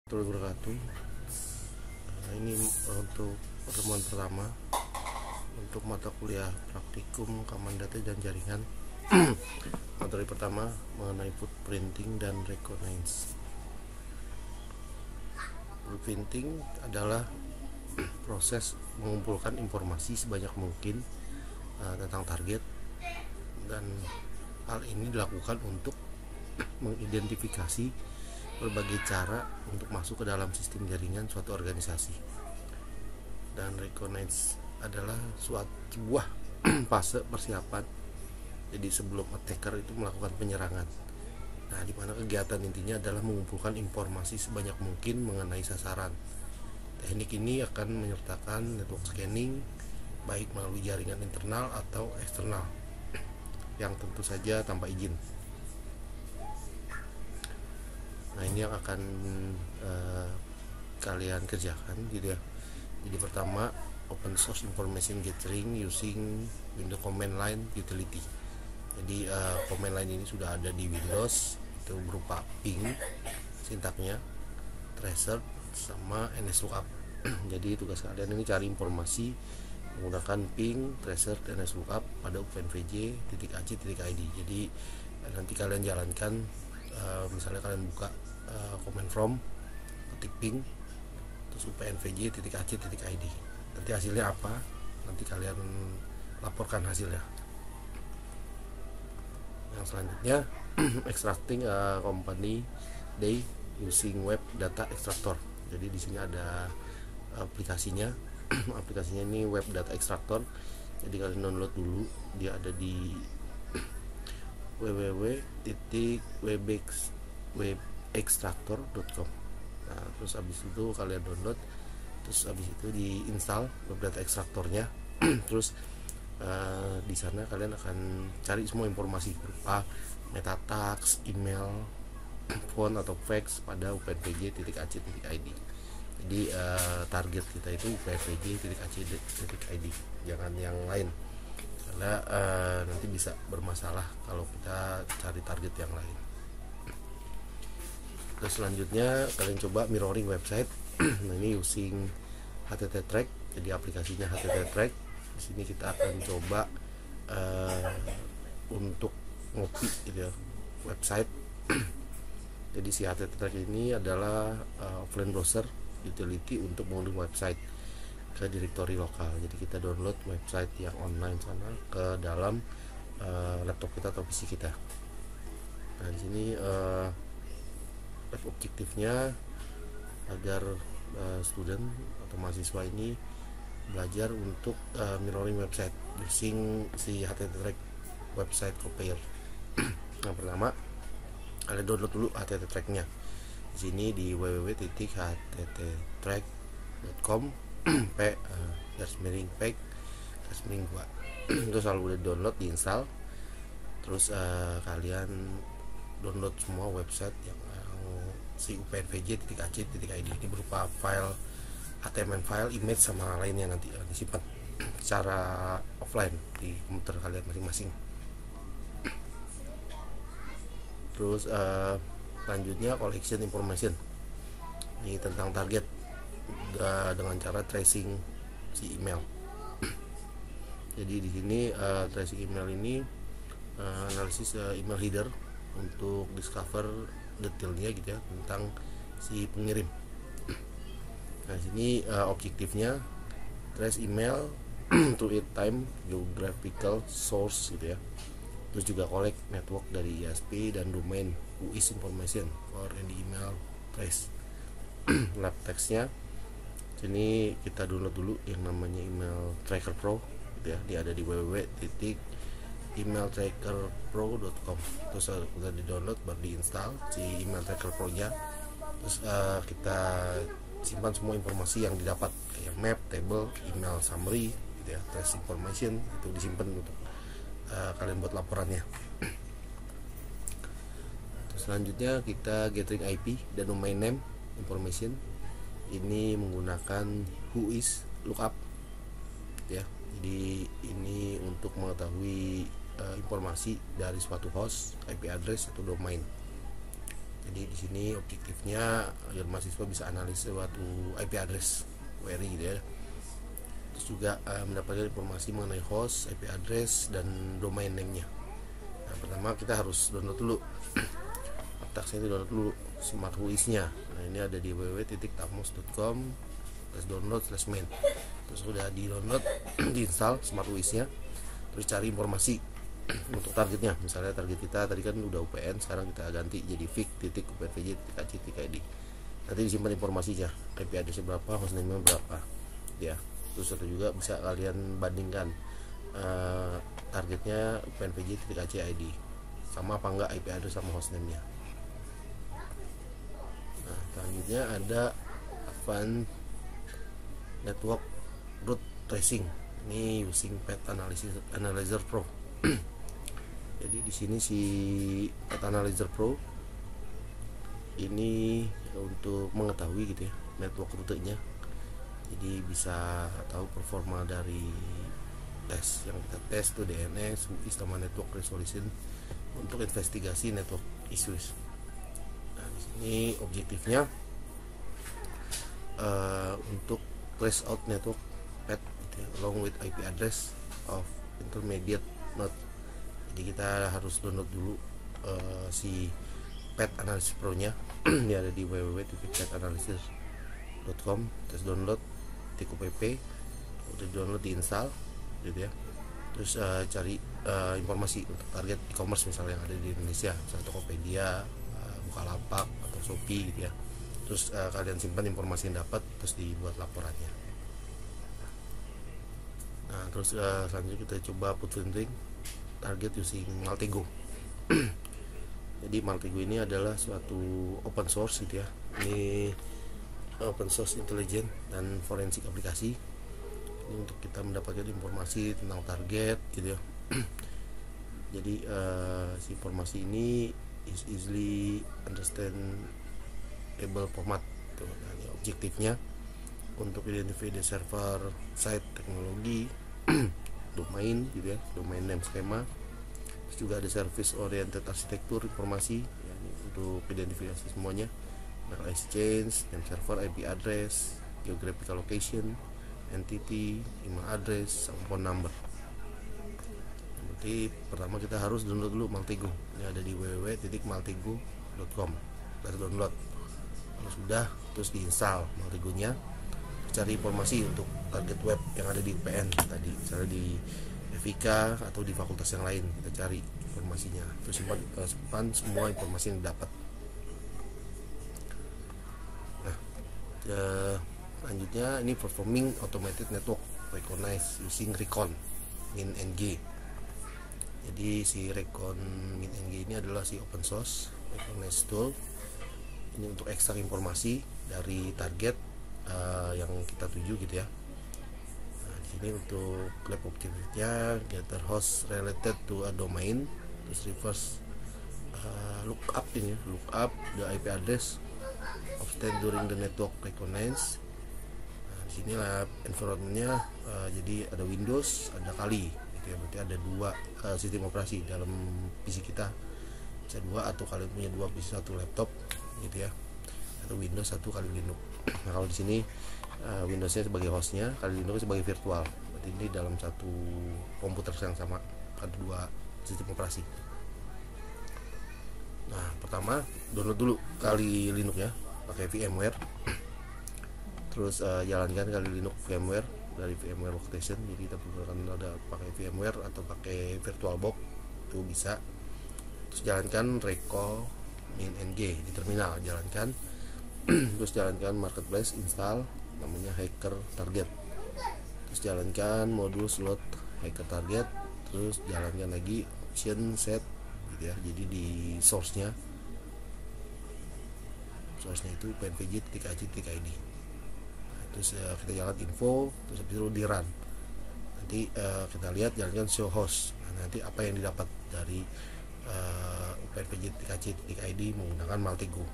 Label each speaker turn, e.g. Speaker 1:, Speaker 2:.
Speaker 1: Wabarakatuh. Ini untuk pertemuan pertama untuk mata kuliah praktikum Common Data dan Jaringan. Materi pertama mengenai footprinting dan reconnaissance. Footprinting adalah proses mengumpulkan informasi sebanyak mungkin tentang target, dan hal ini dilakukan untuk mengidentifikasi berbagai cara untuk masuk ke dalam sistem jaringan suatu organisasi. Dan reconnaissance adalah sebuah fase persiapan, jadi sebelum attacker itu melakukan penyerangan. Nah, di mana kegiatan intinya adalah mengumpulkan informasi sebanyak mungkin mengenai sasaran. Teknik ini akan menyertakan network scanning baik melalui jaringan internal atau eksternal, yang tentu saja tanpa izin. Nah, ini yang akan kalian kerjakan gitu ya. Jadi pertama, open source information gathering using Windows Command Line Utility. Jadi command line ini sudah ada di Windows, itu berupa ping sintaknya, tracer sama nslookup. Jadi tugas kalian ini cari informasi menggunakan ping, tracer, dan nslookup pada openvj.ac.id. Jadi nanti kalian jalankan, misalnya kalian buka command from, ketik ping, terus upnvj.ac.id. Nanti hasilnya apa, nanti kalian laporkan hasilnya. Yang selanjutnya extracting a company day using web data extractor. Jadi di sini ada aplikasinya. Aplikasinya ini web data extractor. Jadi kalian download dulu, dia ada di www.webextractor.com. Nah, terus habis itu kalian download, terus habis itu diinstal web data extractornya. Terus di sana kalian akan cari semua informasi berupa metatags, email, phone atau fax pada upnvj.ac.id. Jadi target kita itu upnvj.ac.id, jangan yang lain, karena nanti bisa bermasalah kalau kita cari target yang lain. Terus selanjutnya kalian coba mirroring website. Nah, ini using htttrack. Jadi aplikasinya htttrack. Di sini kita akan coba untuk ngopi gitu ya, website. Jadi si htttrack ini adalah offline browser utility untuk mengunduh website ke directory lokal. Jadi kita download website yang online sana ke dalam laptop kita atau PC kita. Nah, di sini objektifnya agar student atau mahasiswa ini belajar untuk mirroring website using si htttrack website copier. Yang pertama, kalian download dulu htttrack-nya. Di sini di www.htttrack.com /pack/2. Itu selalu udah download, diinstal. Terus kalian download semua website yang si upnvj.ac.id. Ini berupa file HTML file, image sama lainnya, nanti disimpan secara offline di komputer kalian masing-masing. Terus selanjutnya collection information. Ini tentang target dengan cara tracing si email. Jadi di sini tracing email ini analisis email header untuk discover detailnya gitu ya tentang si pengirim. Nah, sini objektifnya trace email to it time geographical source gitu ya. Terus juga collect network dari ISP dan domain who is information for any email trace. Lab text-nya sini kita download dulu yang namanya email tracker pro gitu ya. Dia ada di www.emailtrackerpro.com. Terus udah di download, baru diinstal si email tracker pro nya. Terus kita simpan semua informasi yang didapat, kayak map, table, email summary gitu ya, trace information, itu disimpan untuk kalian buat laporannya. Terus selanjutnya kita gathering IP dan domain name information. Ini menggunakan who is lookup ya. Jadi ini untuk mengetahui informasi dari suatu host, IP address atau domain. Jadi di sini objektifnya agar mahasiswa bisa analis suatu IP address query gitu ya. Terus juga mendapatkan informasi mengenai host, IP address, dan domain name-nya. Nah, pertama kita harus download dulu aplikasi ini, download dulu SmartWiz-nya. Nah, ini ada di www.tapmos.com/download/main. Terus udah di download, diinstal SmartWiz-nya. Terus cari informasi untuk targetnya. Misalnya target kita tadi kan udah UPN, sekarang kita ganti jadi fic.upnvj.kc.id. Nanti disimpan informasinya, IP address berapa, hostname berapa ya. Terus itu juga bisa kalian bandingkan targetnya upnvj.kc.id sama apa enggak IP address sama hostname-nya. Nah, selanjutnya ada Advanced Network Root Tracing. Ini using Path Analyzer Pro. Jadi di sini si Path Analyzer Pro ini untuk mengetahui gitu ya network rutenya. Jadi bisa tahu performa dari tes yang kita tes tuh DNS, UIS sama network resolution untuk investigasi network issues. Nah, di sini objektifnya untuk trace out network path gitu ya, along with IP address of intermediate node. Jadi kita harus download dulu si Path Analysis Pro-nya. Ini ada di www.pathanalysis.com. Terus download TQPP, udah download, diinstal gitu ya. Terus cari informasi untuk target e-commerce misalnya yang ada di Indonesia, misalnya Tokopedia, Bukalapak atau Shopee gitu ya. Terus kalian simpan informasi yang dapat, terus dibuat laporannya. Nah, terus selanjutnya kita coba put filtering target using Maltego. Jadi Maltego ini adalah suatu open source gitu ya. Ini open source intelligent dan forensik aplikasi. Ini untuk kita mendapatkan informasi tentang target gitu ya. Jadi si informasi ini is easily understandable format tuh. Nah, ini objektifnya untuk identify the server side teknologi, domain gitu ya, domain name schema. Terus juga ada service oriented arsitektur informasi ya, ini untuk identifikasi semuanya. Mail exchange, name server, IP address, geographical location, entity, email address, sama phone number. Berarti pertama kita harus download dulu Maltego. Ini ada di www.maltego.com. Kita download. Kalau sudah, terus diinstal Maltegonya. Cari informasi untuk target web yang ada di UPN tadi, misalnya di FIK atau di fakultas yang lain, kita cari informasinya. Terus simpan semua informasi yang didapat. Nah, selanjutnya ini performing automated network recognize using Recon MinNG. Jadi si Recon MinNG ini adalah si open source recognize tool. Ini untuk ekstrak informasi dari target yang kita tuju gitu ya. Nah, di sini untuk lab objectivenya gather host related to a domain, terus reverse lookup ini, lookup the IP address obtained during the network recognize. Nah, di sini lab environmentnya jadi ada Windows, ada Kali gitu ya. Berarti ada dua sistem operasi dalam PC kita, bisa dua atau kalian punya dua PC, satu laptop gitu ya, atau Windows satu kali Linux. Nah, kalau di sini Windowsnya sebagai hostnya, kali Linux sebagai virtual. Berarti ini dalam satu komputer yang sama, ada dua sistem operasi. Nah, pertama download dulu kali Linux ya, pakai VMware. Terus jalankan kali Linux VMware dari VMware Workstation. Jadi kita perlu ada pakai VMware atau pakai VirtualBox itu bisa. Terus jalankan Recon MinNG di terminal, jalankan. Terus jalankan marketplace, install namanya hacker target. Terus jalankan modul slot hacker target. Terus jalankan lagi option set gitu ya. Jadi di source-nya itu pnvj.kc.id. Nah, terus kita jalan info, terus habis itu di run. Nanti kita lihat jalankan show host. Nah, nanti apa yang didapat dari pnvj.kc.id menggunakan Maltego.